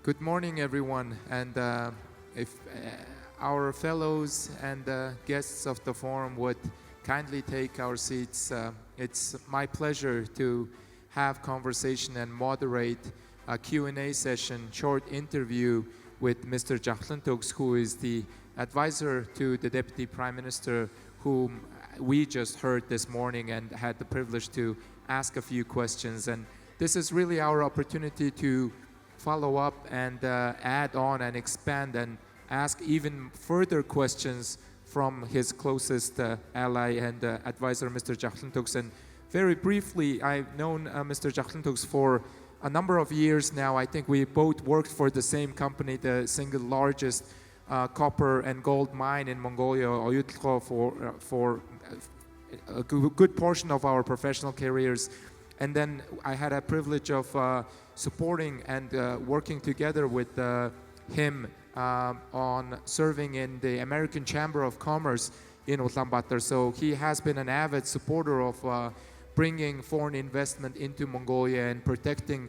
Good morning, everyone. And if our fellows and guests of the forum would kindly take our seats, it's my pleasure to have conversation and moderate a Q&A session, short interview with Mr. G.Javkhlantugs, who is the advisor to the Deputy Prime Minister, whom we just heard this morning and had the privilege to ask a few questions. And this is really our opportunity to follow up and add on and expand and ask even further questions from his closest ally and advisor, Mr. G.Javkhlantugs. And very briefly, I've known Mr. G.Javkhlantugs for a number of years now. I think we both worked for the same company, the single largest copper and gold mine in Mongolia, Lkhagva, for a good portion of our professional careers. And then I had a privilege of supporting and working together with him on serving in the American Chamber of Commerce in Ulaanbaatar. So he has been an avid supporter of bringing foreign investment into Mongolia and protecting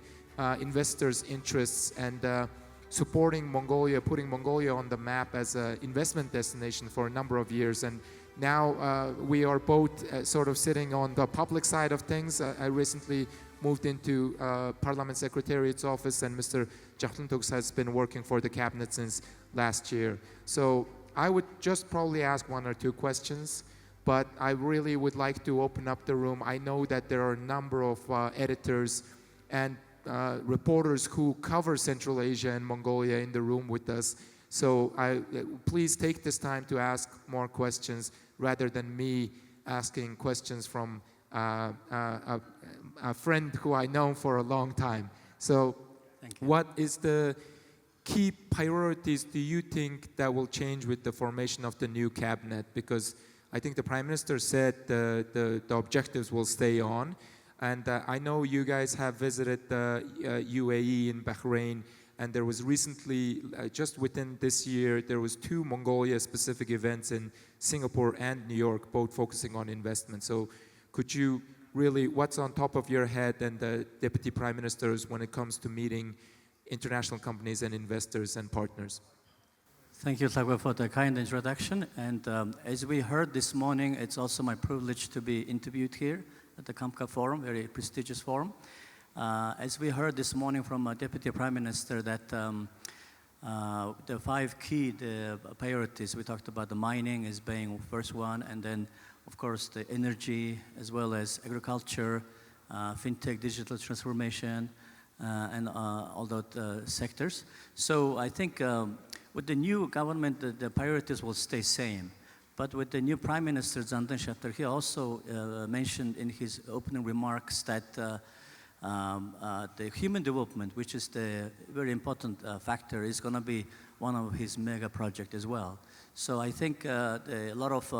investors' interests and supporting Mongolia, putting Mongolia on the map as an investment destination for a number of years. And now we are both sort of sitting on the public side of things. I recently moved into Parliament Secretariat's office, and Mr. G.Javkhlantugs has been working for the cabinet since last year. So I would just probably ask one or two questions, but I really would like to open up the room. I know that there are a number of editors and reporters who cover Central Asia and Mongolia in the room with us. So please take this time to ask more questions rather than me asking questions from a friend who I know for a long time. So what is the key priorities do you think that will change with the formation of the new cabinet? Because I think the Prime Minister said the objectives will stay on. And I know you guys have visited UAE and Bahrain, and there was recently, just within this year, there was 2 Mongolia-specific events in Singapore and New York, both focusing on investment. So could you really, what's on top of your head and the Deputy Prime Ministers when it comes to meeting international companies and investors and partners? Thank you, Lkhagva, for the kind introduction. And as we heard this morning, it's also my privilege to be interviewed here at the CAMCA forum, very prestigious forum. As we heard this morning from Deputy Prime Minister that the 5 key priorities, we talked about the mining as being first one, and then of course the energy as well as agriculture, fintech, digital transformation, and all those sectors. So I think with the new government, the priorities will stay same. But with the new Prime Minister, Zandan Shattar, he also mentioned in his opening remarks that the human development, which is the very important factor, is going to be one of his mega projects as well. So I think a lot of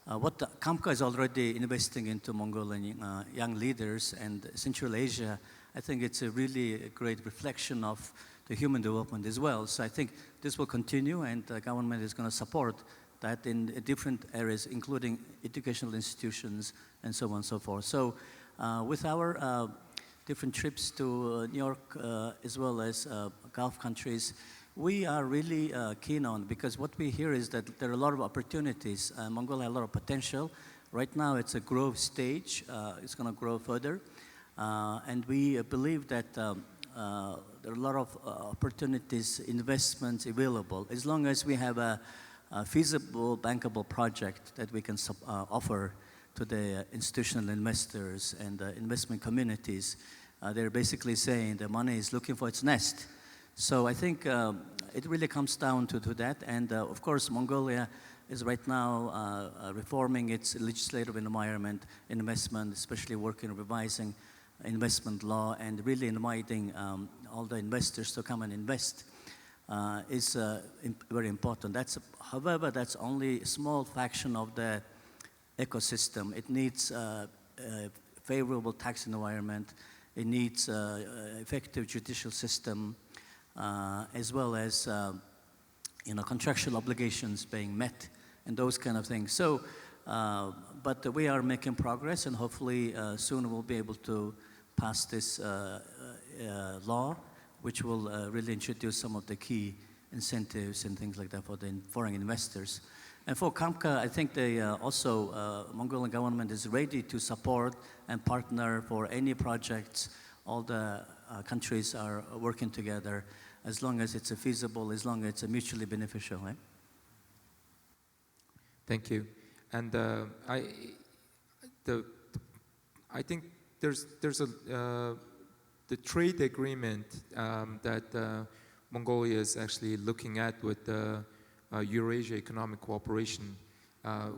what the CAMCA is already investing into Mongolian young leaders and Central Asia, I think it's a really great reflection of the human development as well. So I think this will continue, and the government is going to support that in different areas, including educational institutions and so on and so forth. So with our different trips to New York as well as Gulf countries, we are really keen on, because what we hear is that there are a lot of opportunities. Mongolia has a lot of potential. Right now it's a growth stage. It's going to grow further. And we believe that there are a lot of opportunities, investments available, as long as we have a feasible, bankable project that we can offer to the institutional investors and the investment communities. They're basically saying the money is looking for its nest. So I think it really comes down to that. And of course, Mongolia is right now reforming its legislative environment, investment, especially working on revising investment law and really inviting all the investors to come and invest is very important. However, that's only a small fraction of the ecosystem. It needs a favorable tax environment. It needs effective judicial system, as well as contractual obligations being met and those kind of things. So, but we are making progress, and hopefully soon we'll be able to pass this law which will really introduce some of the key incentives and things like that for the foreign investors. And for CAMCA, I think they Mongolian government is ready to support and partner for any projects. All the countries are working together as long as it's feasible, as long as it's mutually beneficial. Right? Thank you. And I think there's the trade agreement that Mongolia is actually looking at with Eurasia Economic Cooperation.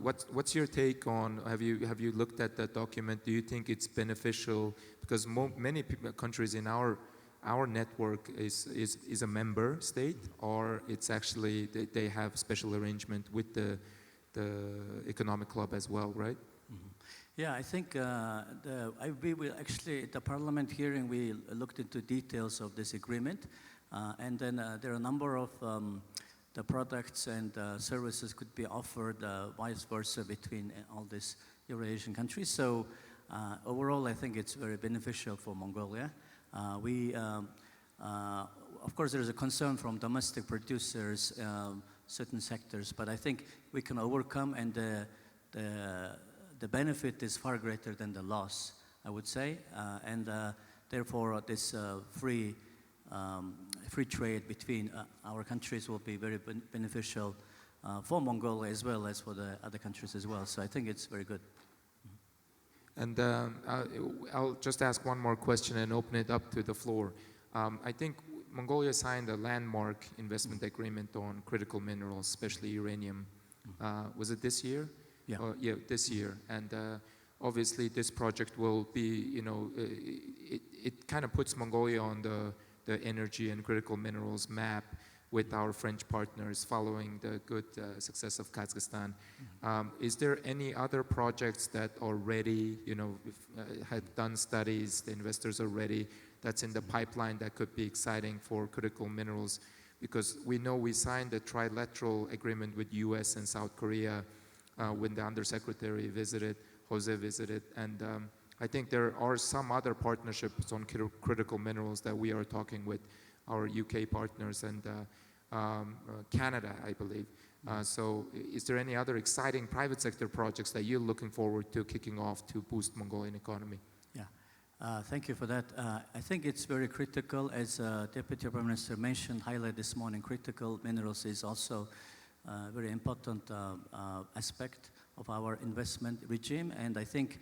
What's your take on? Have you looked at that document? Do you think it's beneficial? Because many countries in our network is a member state, or it's actually they have special arrangement with the economic club as well, right? Mm-hmm. Yeah, I think we will actually at the parliament hearing we looked into details of this agreement, and then there are a number of the products and services could be offered vice versa between all these Eurasian countries. So overall, I think it's very beneficial for Mongolia. Of course, there's a concern from domestic producers, certain sectors, but I think we can overcome, and the benefit is far greater than the loss, I would say, and therefore this free trade between our countries will be very beneficial for Mongolia as well as for the other countries as well. So I think it's very good. And I'll just ask one more question and open it up to the floor. I think Mongolia signed a landmark investment agreement on critical minerals, especially uranium. Was it this year? Yeah. Yeah, this year. And obviously this project will be, it kind of puts Mongolia on the energy and critical minerals map with our French partners following the good success of Kazakhstan. Is there any other projects that already, had done studies, the investors are ready, that's in the pipeline that could be exciting for critical minerals? Because we know we signed a trilateral agreement with US and South Korea when the Undersecretary visited, Jose visited, and I think there are some other partnerships on critical minerals that we are talking with our UK partners and Canada, I believe. So is there any other exciting private sector projects that you're looking forward to kicking off to boost Mongolian economy? Yeah, thank you for that. I think it's very critical, as Deputy Prime Minister mentioned, highlighted this morning, critical minerals is also a very important aspect of our investment regime. And I think,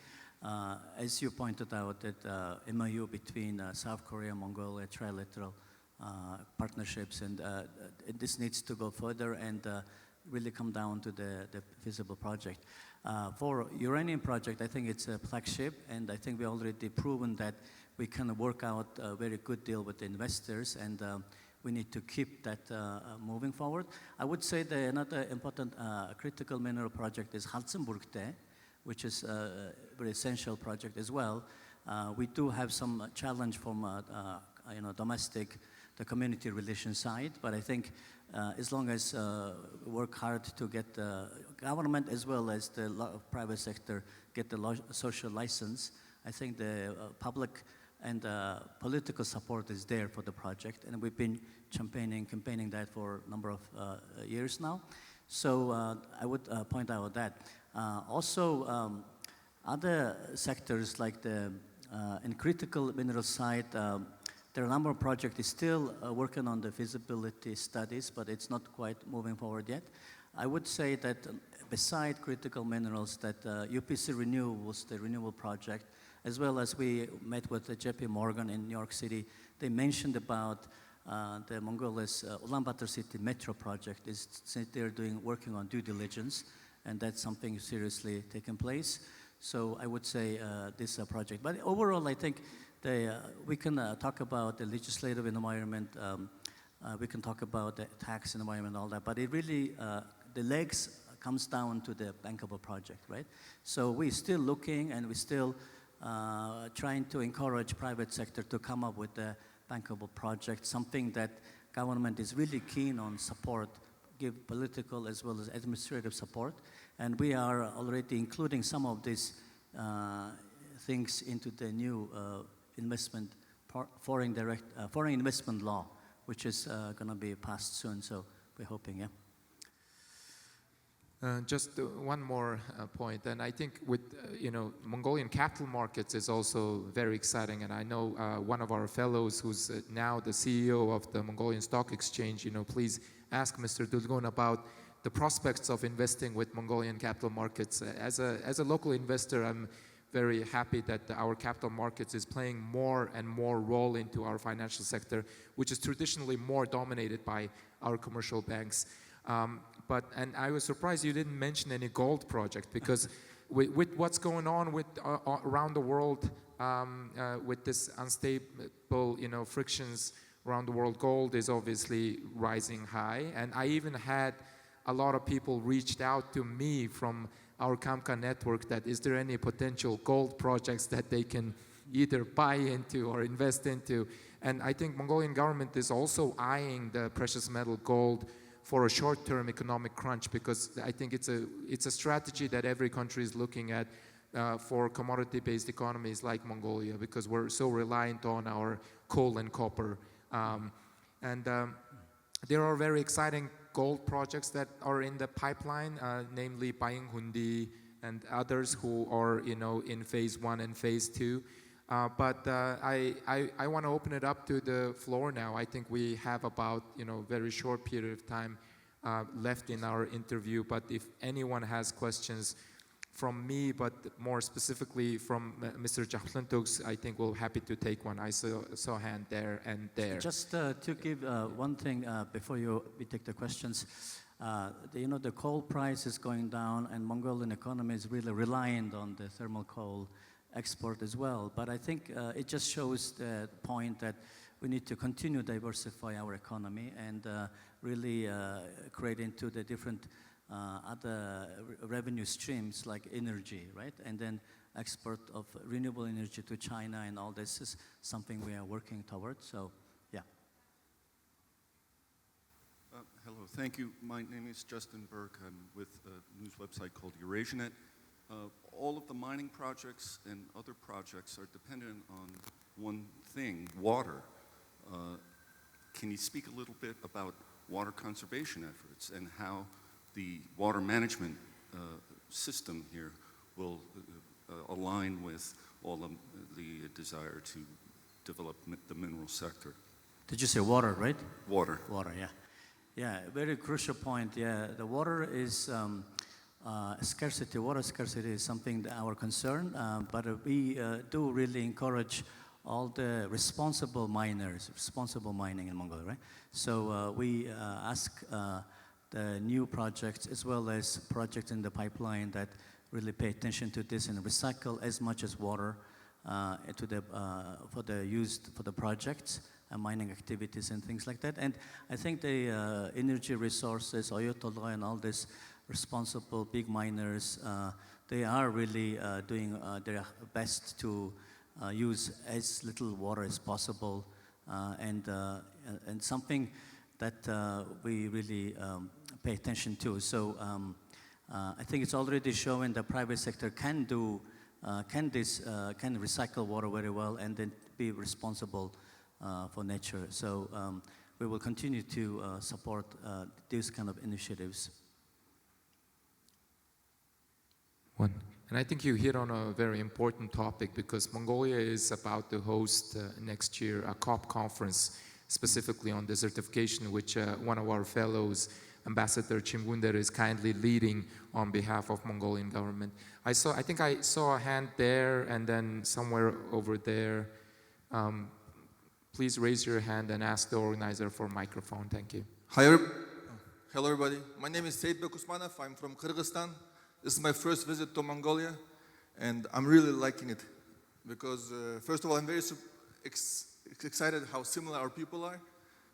as you pointed out, that MOU between South Korea, Mongolia, trilateral partnerships, and this needs to go further and really come down to the feasible project. For uranium project, I think it's a flagship, and I think we already proven that we can work out a very good deal with the investors, and we need to keep that moving forward. I would say that another important critical mineral project is Halzenburgte, which is a very essential project as well. We do have some challenge from domestic, the community relations side, but I think as long as we work hard to get the government as well as the private sector get the social license, I think the public and political support is there for the project, and we've been campaigning that for a number of years now. So I would point out that. Also, other sectors like in critical mineral side, there are a number of projects still working on the feasibility studies, but it's not quite moving forward yet. I would say that beside critical minerals, that UPC Renewables, the renewable project, as well as we met with the JP Morgan in New York City, they mentioned about the Mongolia's Ulaanbaatar city metro project. They're working on due diligence, and that's something seriously taking place. So I would say this project. But overall, I think we can talk about the legislative environment, we can talk about the tax environment, all that, but it really, the legs comes down to the bankable project, right? So we're still looking, and we're still trying to encourage private sector to come up with a bankable project, something that government is really keen on support, give political as well as administrative support. And we are already including some of these things into the new investment foreign investment law, which is going to be passed soon. So we're hoping, yeah. Just one more point, and I think with Mongolian capital markets is also very exciting. And I know one of our fellows, who's now the CEO of the Mongolian Stock Exchange. Please ask Mr. Dulgun about the prospects of investing with Mongolian capital markets. As a local investor, I'm very happy that our capital markets is playing more and more role into our financial sector, which is traditionally more dominated by our commercial banks. And I was surprised you didn't mention any gold project, because with what's going on with around the world, with this unstable, frictions around the world, gold is obviously rising high. And I even had a lot of people reached out to me from our CAMCA network that is there any potential gold projects that they can either buy into or invest into. And I think Mongolian government is also eyeing the precious metal gold for a short-term economic crunch, because I think it's a strategy that every country is looking at for commodity-based economies like Mongolia, because we're so reliant on our coal and copper. There are very exciting gold projects that are in the pipeline, namely Bayinghundi and others who are in phase 1 and phase 2. But I want to open it up to the floor now. I think we have about very short period of time left in our interview. But if anyone has questions from me, but more specifically from Mr. G.Javkhlantugs, I think we're happy to take one. I saw a hand there and there. Just to give one thing before we take the questions. The coal price is going down, and Mongolian economy is really reliant on the thermal coal export as well. But I think it just shows the point that we need to continue to diversify our economy and really create into the different other revenue streams like energy, right? And then export of renewable energy to China, and all this is something we are working towards. So, yeah. Hello, thank you. My name is Justin Burke. I'm with a news website called EurasiaNet. All of the mining projects and other projects are dependent on one thing, water. Can you speak a little bit about water conservation efforts and how the water management system here will align with all of the desire to develop the mineral sector? Did you say water, right? Water. Water, yeah. Yeah, very crucial point. Yeah, the water is scarcity. Water scarcity is something that our concern, but we do really encourage all the responsible miners, responsible mining in Mongolia, right? So we ask the new projects as well as projects in the pipeline that really pay attention to this and recycle as much as water for the projects and mining activities and things like that. And I think the energy resources, Ayatollah and all these responsible big miners, they are really doing their best to use as little water as possible, and something that we really pay attention to. So I think it's already showing the private sector can recycle water very well and then be responsible for nature. So we will continue to support these kind of initiatives. And I think you hit on a very important topic, because Mongolia is about to host next year a COP conference specifically on desertification, which one of our fellows, Ambassador Chimgunder, is kindly leading on behalf of Mongolian government. I think I saw a hand there and then somewhere over there. Please raise your hand and ask the organizer for a microphone. Thank you. Hello everybody. My name is Seydbek Usmanov. I'm from Kyrgyzstan. This is my first visit to Mongolia, and I'm really liking it because, first of all, I'm very excited how similar our people are.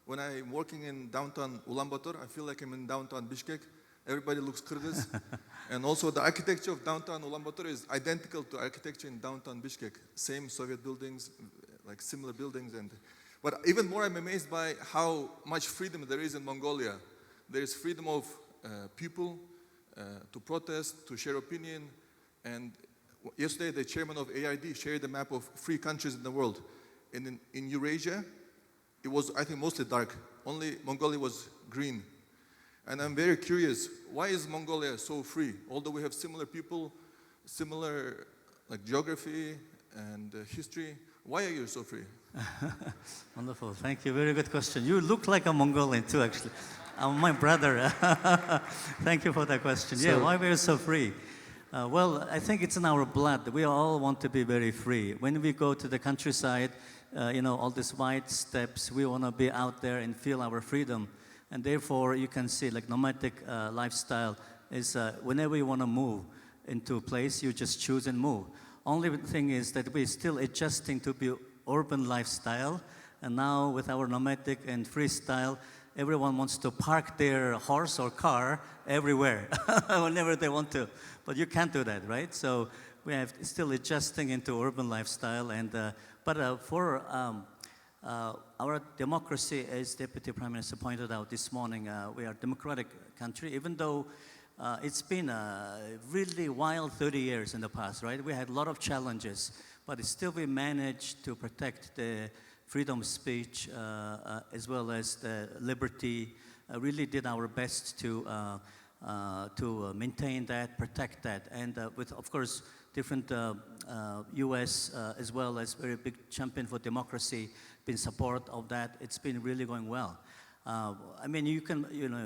When I'm working in downtown Ulaanbaatar, I feel like I'm in downtown Bishkek. Everybody looks Kyrgyz. And also the architecture of downtown Ulaanbaatar is identical to architecture in downtown Bishkek. Same Soviet buildings, like similar buildings. But even more, I'm amazed by how much freedom there is in Mongolia. There is freedom of people to protest, to share opinion. And yesterday, the chairman of AID shared a map of free countries in the world. in Eurasia, it was, I think, mostly dark. Only Mongolia was green. And I'm very curious, why is Mongolia so free? Although we have similar people, similar like geography and history, why are you so free? Wonderful, thank you, very good question. You look like a Mongolian too, actually. My brother. Thank you for that question. Yeah, why we're so free? Well, I think it's in our blood. We all want to be very free. When we go to the countryside, all these wide steppes, we want to be out there and feel our freedom. And therefore, you can see like nomadic lifestyle is whenever you want to move into a place, you just choose and move. Only thing is that we're still adjusting to be urban lifestyle. And now with our nomadic and freestyle, everyone wants to park their horse or car everywhere, whenever they want to. But you can't do that, right? So we have still adjusting into urban lifestyle. And but for our democracy, as Deputy Prime Minister pointed out this morning, we are a democratic country, even though it's been a really wild 30 years in the past, right? We had a lot of challenges, but still we managed to protect the freedom of speech as well as the liberty. Really did our best to maintain that, protect that, and with, of course, different U.S. As well as very big champion for democracy, been support of that. It's been really going well. I mean,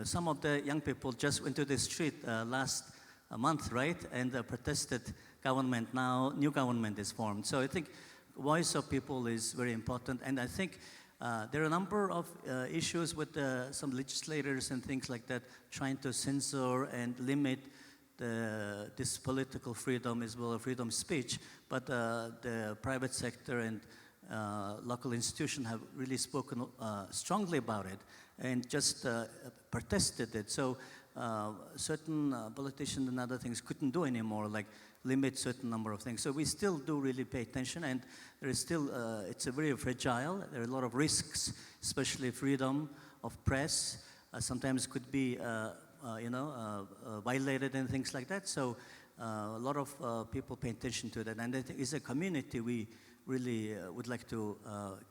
some of the young people just went to the street last month, right, and protested government. Now, new government is formed. So I think voice of people is very important, and I think there are a number of issues with some legislators and things like that trying to censor and limit this political freedom as well as freedom of speech, but the private sector and local institutions have really spoken strongly about it and just protested it. So certain politicians and other things couldn't do anymore, like limit certain number of things. So we still do really pay attention, and there is still, it's a very fragile. There are a lot of risks, especially freedom of press. Sometimes could be, violated and things like that. So a lot of people pay attention to that. And I think as a community, we really would like to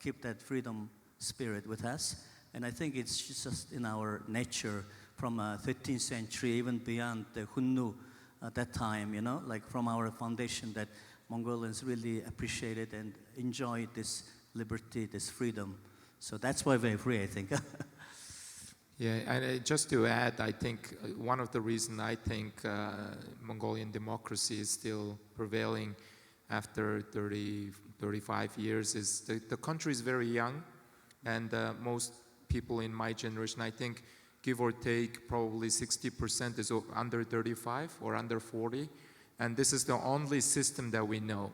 keep that freedom spirit with us. And I think it's just in our nature from 13th century, even beyond the Hunnu at that time, like from our foundation, that Mongolians really appreciated and enjoyed this liberty, this freedom. So that's why we're free, I think. Yeah, and just to add, I think one of the reasons I think Mongolian democracy is still prevailing after 30, 35 years is the country is very young, and most people in my generation, I think, give or take, probably 60% is under 35 or under 40, and this is the only system that we know.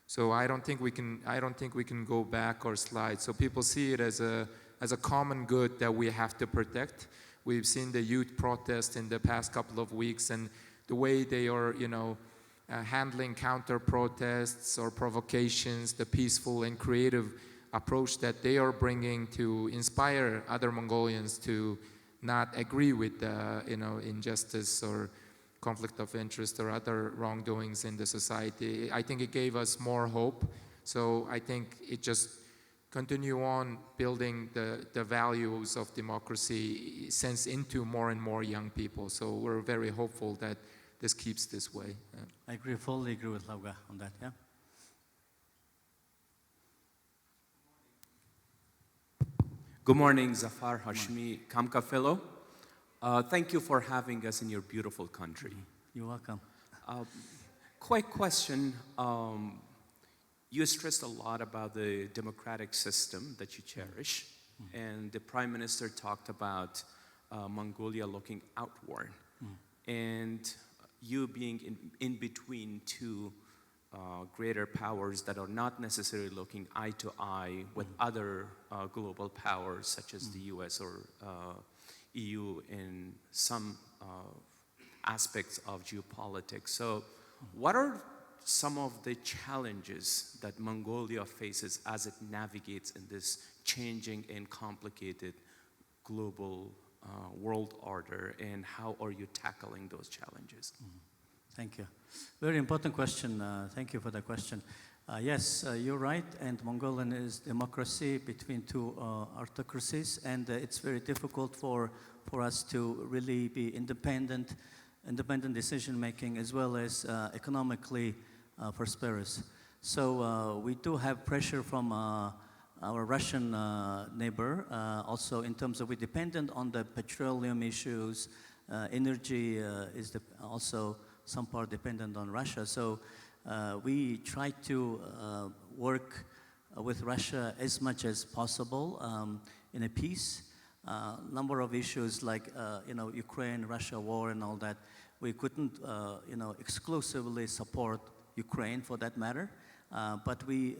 So I don't think we can go back or slide. So people see it as a common good that we have to protect. We've seen the youth protest in the past couple of weeks, and the way they are, handling counter protests or provocations, the peaceful and creative approach that they are bringing to inspire other Mongolians to not agree with injustice or conflict of interest or other wrongdoings in the society. I think it gave us more hope. So I think it just continue on building the values of democracy sense into more and more young people. So we're very hopeful that this keeps this way. I fully agree with Lkhagva on that, yeah. Good morning, Zafar Hashmi, CAMCA Fellow. Thank you for having us in your beautiful country. You're welcome. Quick question. You stressed a lot about the democratic system that you cherish, and the Prime Minister talked about Mongolia looking outward, and you being in between two greater powers that are not necessarily looking eye to eye with other global powers such as the US or EU in some aspects of geopolitics. So what are some of the challenges that Mongolia faces as it navigates in this changing and complicated global world order, and how are you tackling those challenges? Thank you. Very important question. Thank you for the question. Yes, you're right, and Mongolian is democracy between two autocracies, and it's very difficult for us to really be independent decision making as well as economically prosperous. So we do have pressure from our Russian neighbor, also in terms of we're dependent on the petroleum issues, energy is also some part dependent on Russia. So we try to work with Russia as much as possible in a peace. Number of issues like Ukraine-Russia war and all that, we couldn't exclusively support Ukraine for that matter, but we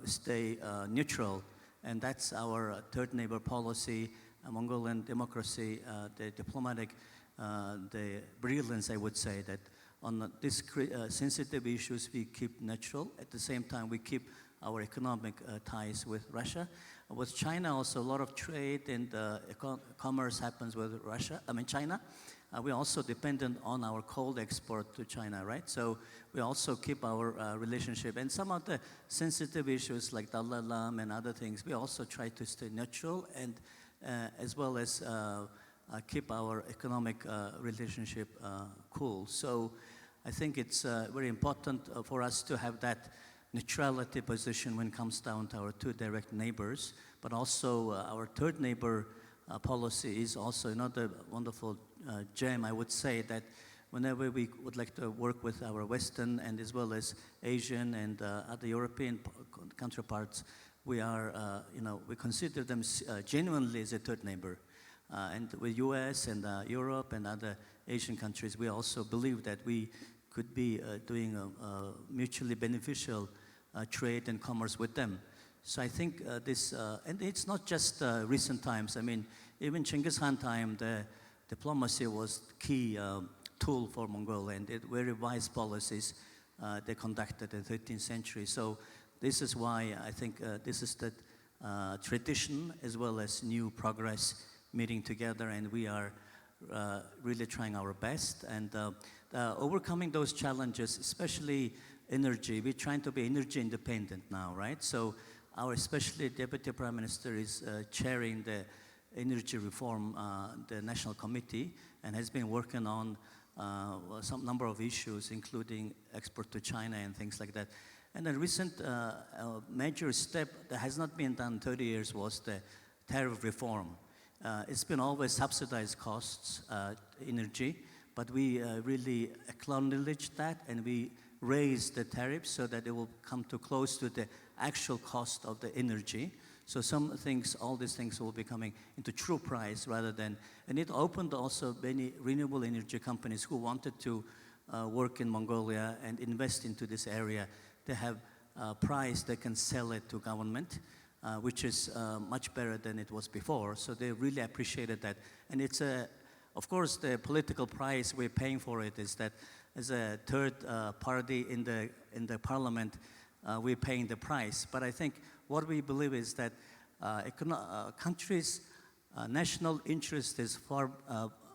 stay neutral, and that's our third neighbor policy, Mongolian democracy, the diplomatic, the brilliance, I would say, that on these sensitive issues we keep neutral. At the same time, we keep our economic ties with Russia. With China, also a lot of trade and commerce happens with China. We're also dependent on our coal export to China, right? So we also keep our relationship. And some of the sensitive issues like Dalai Lama and other things, we also try to stay neutral and as well as keep our economic relationship cool. So I think it's very important for us to have that neutrality position when it comes down to our two direct neighbors, but also our third neighbor policy is also another wonderful gem. I would say that whenever we would like to work with our Western and as well as Asian and other European counterparts, we are, we consider them genuinely as a third neighbor. And with US and Europe and other Asian countries, we also believe that we could be doing a mutually beneficial trade and commerce with them. So I think this, and it's not just recent times. I mean, even Genghis Khan time, the diplomacy was key tool for Mongolia, and very wise policies they conducted in the 13th century. So this is why I think this is the tradition as well as new progress meeting together, and we are really trying our best and overcoming those challenges, especially energy. We're trying to be energy independent now, right? So our especially Deputy Prime Minister is chairing the energy reform, the National Committee, and has been working on some number of issues, including export to China and things like that. And a recent major step that has not been done 30 years was the tariff reform. It's been always subsidized costs, energy, but we really acknowledge that, and we raise the tariffs so that it will come to close to the actual cost of the energy. So some things, all these things will be coming into true price rather than, and it opened also many renewable energy companies who wanted to work in Mongolia and invest into this area. They have a price they can sell it to government, which is much better than it was before. So they really appreciated that. And it's of course, the political price we're paying for it is that as a third party in the parliament, we're paying the price. But I think what we believe is that countries' national interest is far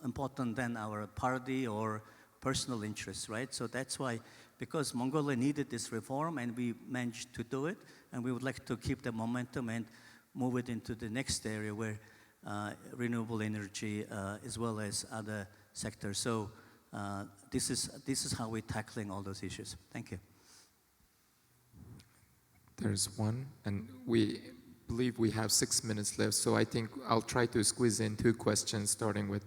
important than our party or personal interests, right? So that's why, because Mongolia needed this reform and we managed to do it, and we would like to keep the momentum and move it into the next area where renewable energy as well as other sectors. So this is how we're tackling all those issues. Thank you. There's one, and we believe we have 6 minutes left, so I think I'll try to squeeze in 2 questions, starting with.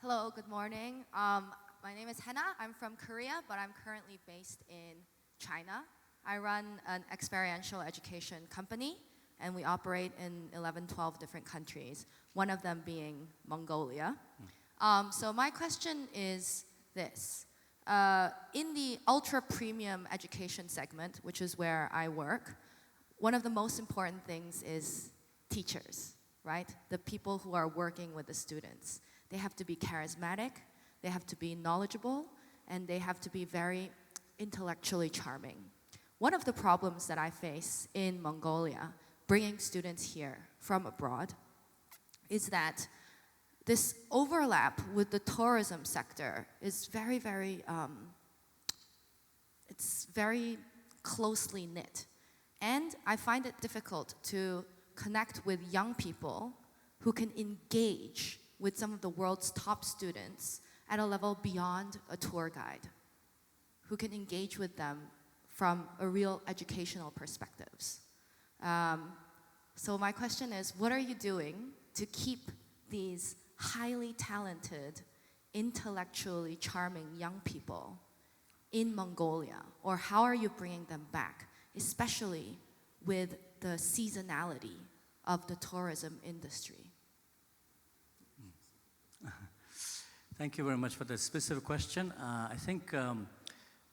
Hello, good morning. My name is Hannah. I'm from Korea, but I'm currently based in China. I run an experiential education company, and we operate in 11, 12 different countries, one of them being Mongolia. So my question is this. In the ultra-premium education segment, which is where I work, one of the most important things is teachers, right? The people who are working with the students. They have to be charismatic, they have to be knowledgeable, and they have to be very intellectually charming. One of the problems that I face in Mongolia, bringing students here from abroad, is that this overlap with the tourism sector is very, very it's very closely knit. And I find it difficult to connect with young people who can engage with some of the world's top students at a level beyond a tour guide, who can engage with them from a real educational perspectives. So my question is, what are you doing to keep these highly talented, intellectually charming young people in Mongolia? Or how are you bringing them back, especially with the seasonality of the tourism industry? Thank you very much for the specific question. I think,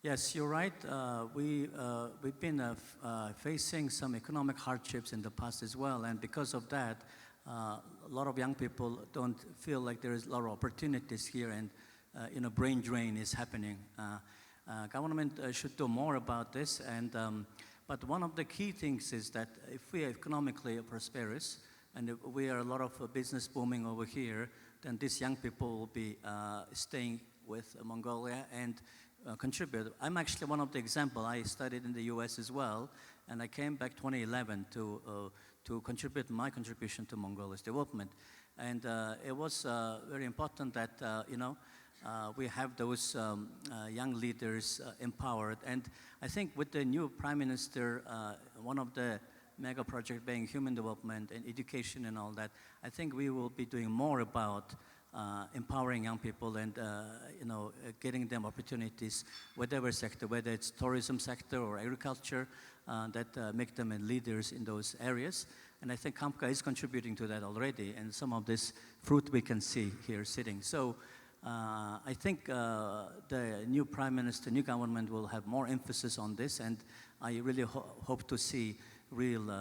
yes, you're right. We've been facing some economic hardships in the past as well, and because of that, a lot of young people don't feel like there is a lot of opportunities here, and brain drain is happening. Government should do more about this, and but one of the key things is that if we are economically prosperous, and if we are a lot of business booming over here, then these young people will be staying with Mongolia and contribute. I'm actually one of the example. I studied in the U.S. as well, and I came back 2011 to contribute my contribution to Mongolia's development. And it was very important that we have those young leaders empowered. And I think with the new Prime Minister, one of the mega project being human development and education and all that, I think we will be doing more about empowering young people and getting them opportunities, whatever sector, whether it's tourism sector or agriculture, that make them leaders in those areas. And I think CAMCA is contributing to that already, and some of this fruit we can see here sitting. So I think the new Prime Minister, new government will have more emphasis on this, and I really hope to see real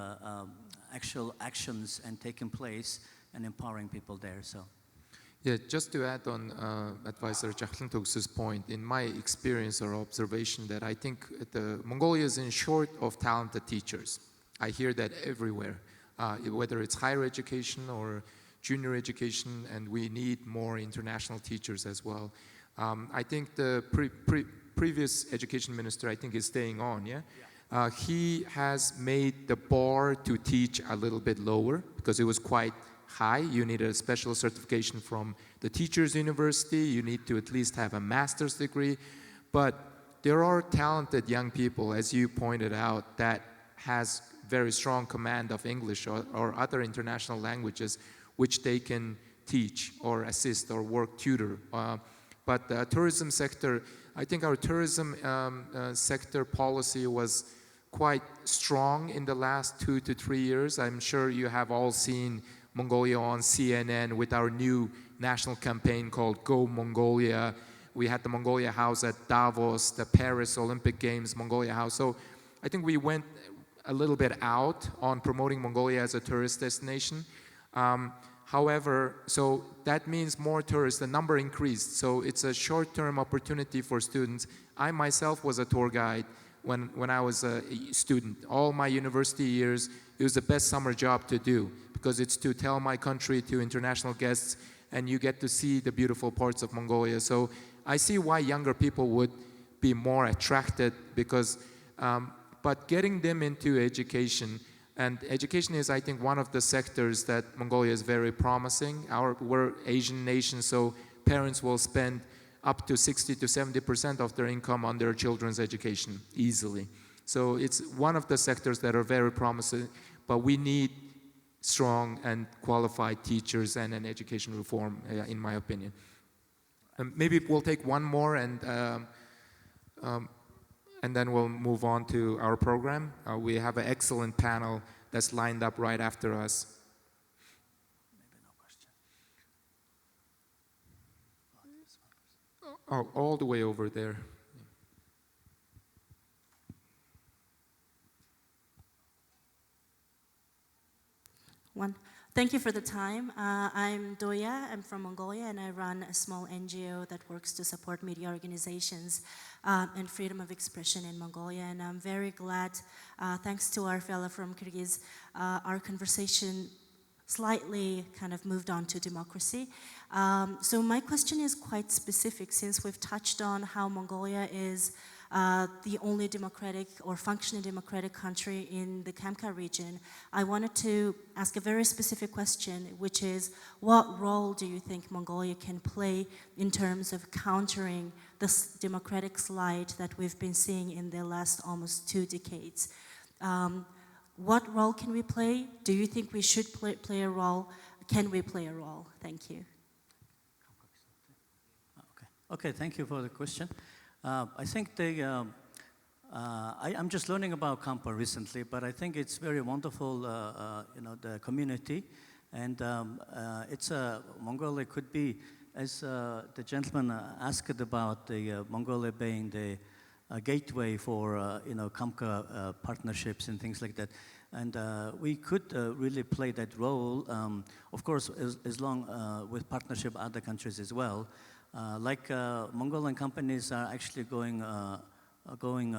actual actions and taking place and empowering people there. So. Yeah, just to add on Advisor G.Javkhlantugs' point, in my experience or observation, that I think Mongolia is in short of talented teachers. I hear that everywhere, whether it's higher education or junior education, and we need more international teachers as well. I think the previous education minister, I think, is staying on, yeah? He has made the bar to teach a little bit lower because it was quite high. You need a special certification from the Teachers University. You need to at least have a master's degree. But there are talented young people, as you pointed out, that has very strong command of English or other international languages, which they can teach or assist or work tutor. But the tourism sector, I think our tourism sector policy was quite strong in the last 2 to 3 years. I'm sure you have all seen Mongolia on CNN with our new national campaign called Go Mongolia. We had the Mongolia House at Davos, the Paris Olympic Games Mongolia House. So I think we went a little bit out on promoting Mongolia as a tourist destination. However, so that means more tourists, the number increased. So it's a short-term opportunity for students. I myself was a tour guide when I was a student. All my university years, it was the best summer job to do because it's to tell my country to international guests, and you get to see the beautiful parts of Mongolia. So I see why younger people would be more attracted because, but getting them into education, and education is, I think, one of the sectors that Mongolia is very promising. We're Asian nation, so parents will spend up to 60 to 70% of their income on their children's education easily. So it's one of the sectors that are very promising, but we need strong and qualified teachers and an education reform, in my opinion. Maybe we'll take one more and then we'll move on to our program. We have an excellent panel that's lined up right after us. Maybe no question. Oh, all the way over there. Thank you for the time. I'm Doya. I'm from Mongolia, and I run a small NGO that works to support media organizations and freedom of expression in Mongolia. And I'm very glad, thanks to our fellow from Kyrgyz, our conversation slightly kind of moved on to democracy. So my question is quite specific, since we've touched on how Mongolia is the only democratic or functioning democratic country in the CAMCA region, I wanted to ask a very specific question, which is, what role do you think Mongolia can play in terms of countering this democratic slide that we've been seeing in the last almost 2 decades? What role can we play? Do you think we should play a role? Can we play a role? Thank you. Okay, thank you for the question. I think I'm just learning about CAMCA recently, but I think it's very wonderful, the community. And Mongolia could be, as the gentleman asked about the Mongolia being the gateway for, CAMCA partnerships and things like that. And we could really play that role, of course, as long with partnership with other countries as well. Mongolian companies are actually going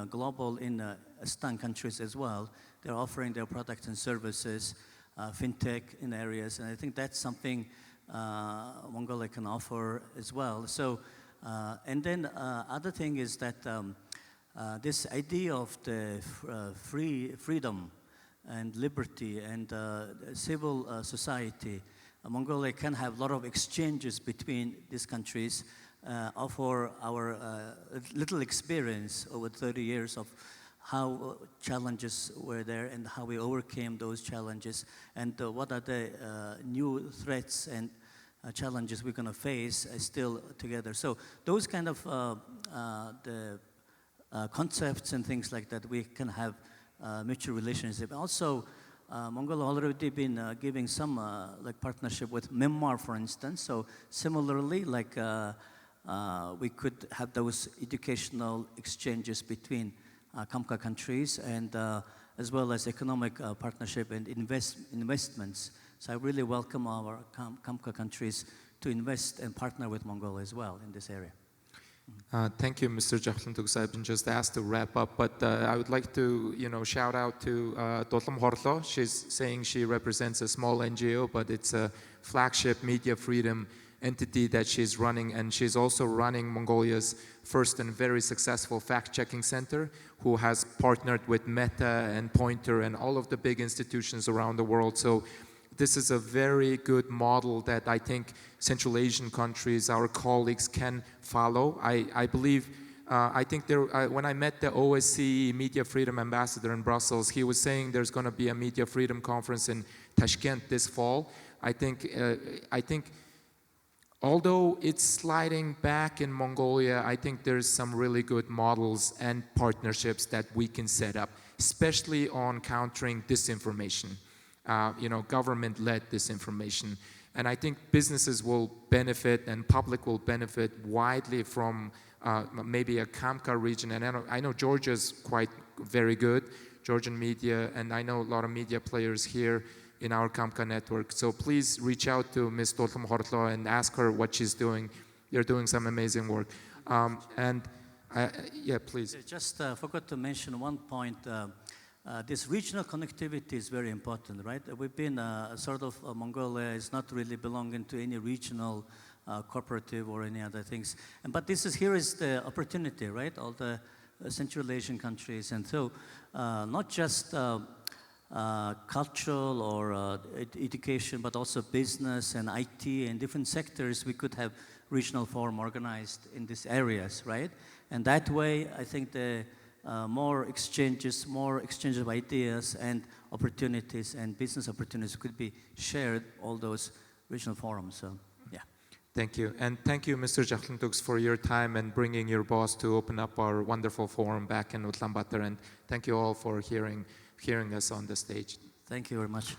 global in Eastern countries as well. They're offering their products and services, fintech in areas, and I think that's something Mongolia can offer as well. So, and then other thing is that this idea of the freedom and liberty and civil society, Mongolia can have a lot of exchanges between these countries for our little experience over 30 years of how challenges were there and how we overcame those challenges and what are the new threats and challenges we're going to face still together. So those kind of the concepts and things like that, we can have mutual relationship. Also, Mongolia already been giving some partnership with Myanmar, for instance. So similarly, we could have those educational exchanges between CAMCA countries and as well as economic partnership and investments. So I really welcome our CAMCA countries to invest and partner with Mongolia as well in this area. Thank you, Mr. G.Javkhlantugs. I've been just asked to wrap up, but I would like to, shout out to Ulaanbaatar. She's saying she represents a small NGO, but it's a flagship media freedom entity that she's running, and she's also running Mongolia's first and very successful fact-checking center, who has partnered with Meta and Pointer and all of the big institutions around the world. So this is a very good model that I think Central Asian countries, our colleagues, can follow. I believe, I think when I met the OSCE Media Freedom Ambassador in Brussels, he was saying there's going to be a Media Freedom Conference in Tashkent this fall. I think although it's sliding back in Mongolia, I think there's some really good models and partnerships that we can set up, especially on countering disinformation. Government-led disinformation. And I think businesses will benefit and public will benefit widely from maybe a CAMCA region. And I know Georgia's quite very good, Georgian media, and I know a lot of media players here in our CAMCA network. So please reach out to Ms. Ulaanbaatar and ask her what she's doing. You're doing some amazing work. Yeah, please. I just forgot to mention one point. This regional connectivity is very important, right? We've been Mongolia is not really belonging to any regional cooperative or any other things. But here is the opportunity, right? All the Central Asian countries. And so not just cultural or education, but also business and IT and different sectors, we could have regional forum organized in these areas, right? And that way, I think the more exchange of ideas and opportunities and business opportunities could be shared, all those regional forums. So, yeah. Thank you. And thank you, Mr. G.Javkhlantugs, for your time and bringing your boss to open up our wonderful forum back in Ulaanbaatar. And thank you all for hearing us on the stage. Thank you very much.